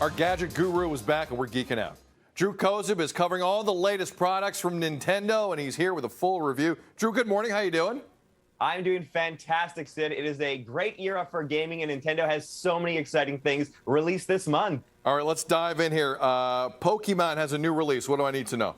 Our gadget guru is back and we're geeking out. Drew Kozub is covering all the latest products from Nintendo, and he's here with a full review. Drew, good morning. How you doing? I'm doing fantastic, Sid. It is a great era for gaming, and Nintendo has so many exciting things released this month. All right, let's dive in here. Pokemon has a new release. What do I need to know?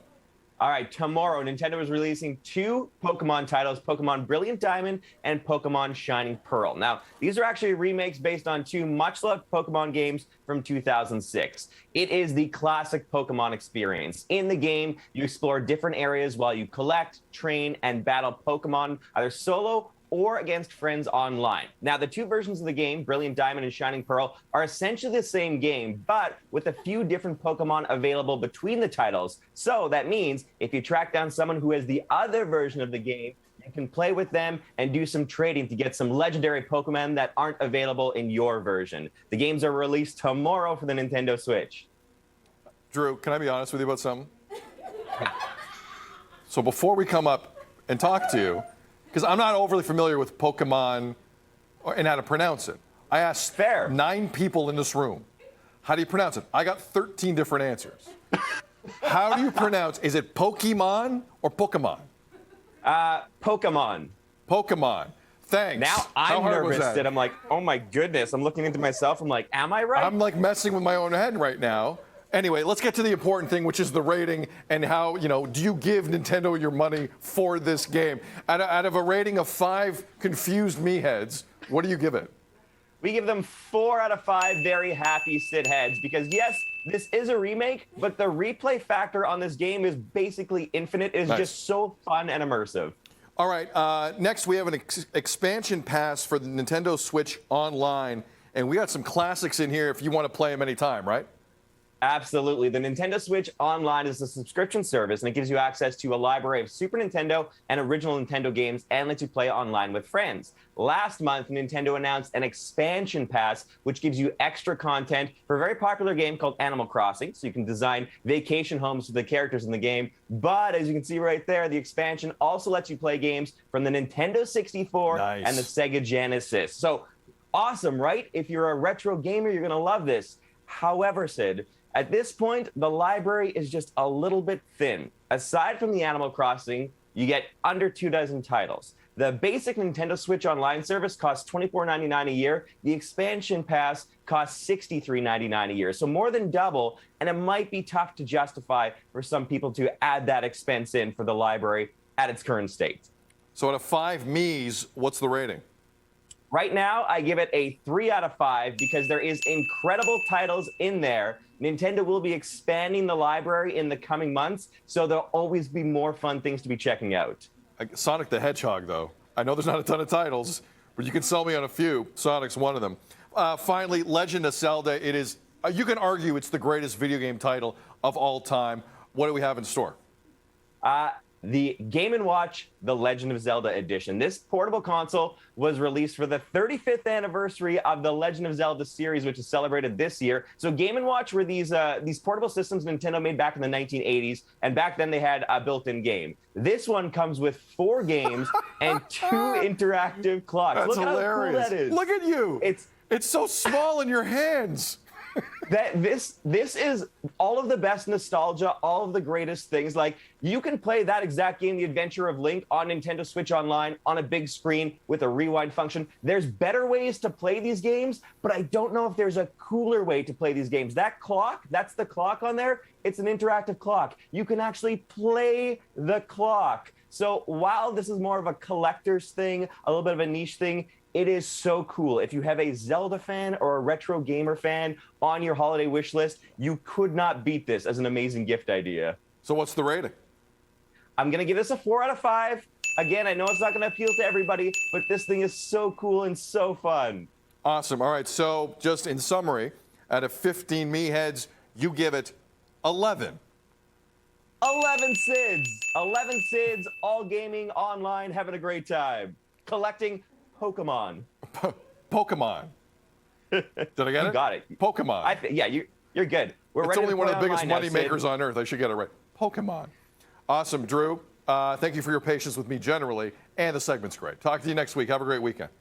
All right, tomorrow, Nintendo is releasing two Pokemon titles, Pokemon Brilliant Diamond and Pokemon Shining Pearl. Now, these are actually remakes based on two much-loved Pokemon games from 2006. It is the classic Pokemon experience. In the game, you explore different areas while you collect, train, and battle Pokemon, either solo or against friends online. Now, the two versions of the game, Brilliant Diamond and Shining Pearl, are essentially the same game, but with a few different Pokemon available between the titles. So that means if you track down someone who has the other version of the game, you can play with them and do some trading to get some legendary Pokemon that aren't available in your version. The games are released tomorrow for the Nintendo Switch. Drew, can I be honest with you about something? So before we come up and talk to you, because I'm not overly familiar with Pokemon and how to pronounce it. I asked 9 people in this room, how do you pronounce it? I got 13 different answers. How do you pronounce, is it Pokemon or Pokemon? Pokemon. Pokemon. Thanks. Now I'm nervous that I'm like, oh my goodness, I'm looking into myself. I'm like, am I right? I'm like messing with my own head right now. Anyway, let's get to the important thing, which is the rating and how, do you give Nintendo your money for this game? Out of a rating of 5 confused me heads, what do you give it? We give them 4 out of 5 very happy Sid heads because, yes, this is a remake, but the replay factor on this game is basically infinite. It is just so fun and immersive. All right, next we have an expansion pass for the Nintendo Switch Online, and we got some classics in here if you want to play them anytime, right? Absolutely. The Nintendo Switch Online is a subscription service, and it gives you access to a library of Super Nintendo and original Nintendo games and lets you play online with friends. Last month, Nintendo announced an expansion pass, which gives you extra content for a very popular game called Animal Crossing, so you can design vacation homes for the characters in the game. But as you can see right there, the expansion also lets you play games from the Nintendo 64 and the Sega Genesis. So awesome, right? If you're a retro gamer, you're going to love this. However, Sid, at this point, the library is just a little bit thin. Aside from the Animal Crossing, you get under 24 titles. The basic Nintendo Switch Online service costs $24.99 a year. The expansion pass costs $63.99 a year, so more than double, and it might be tough to justify for some people to add that expense in for the library at its current state. So out of 5 me's, what's the rating? Right now, I give it a 3 out of 5 because there is incredible titles in there. Nintendo will be expanding the library in the coming months, so there'll always be more fun things to be checking out. Sonic the Hedgehog, though. I know there's not a ton of titles, but you can sell me on a few. Sonic's one of them. Finally, Legend of Zelda. It is, you can argue it's the greatest video game title of all time. What do we have in store? The Game & Watch The Legend of Zelda Edition. This portable console was released for the 35th anniversary of the Legend of Zelda series, which is celebrated this year. So Game & Watch were these portable systems Nintendo made back in the 1980s, and back then they had a built-in game. This one comes with 4 games and 2 interactive clocks. That's Look hilarious. how cool that is. Look at you. It's so small in your hands. This is all of the best nostalgia, all of the greatest things. Like, you can play that exact game, The Adventure of Link, on Nintendo Switch Online on a big screen with a rewind function. There's better ways to play these games, but I don't know if there's a cooler way to play these games. That clock, that's the clock on there. It's an interactive clock. You can actually play the clock. So while this is more of a collector's thing, a little bit of a niche thing, it is so cool. If you have a Zelda fan or a retro gamer fan on your holiday wish list, you could not beat this as an amazing gift idea. So what's the rating? I'm going to give this a 4 out of 5. Again, I know it's not going to appeal to everybody, but this thing is so cool and so fun. Awesome. All right, so just in summary, out of 15 me heads, you give it 11. 11 SIDS. 11 SIDS, all gaming, online, having a great time. Collecting Pokemon. Pokemon. Did I get it? You got it. Pokemon. Yeah, you're good. It's only one of the biggest money makers on earth. I should get it right. Pokemon. Awesome, Drew. Thank you for your patience with me generally, and the segment's great. Talk to you next week. Have a great weekend.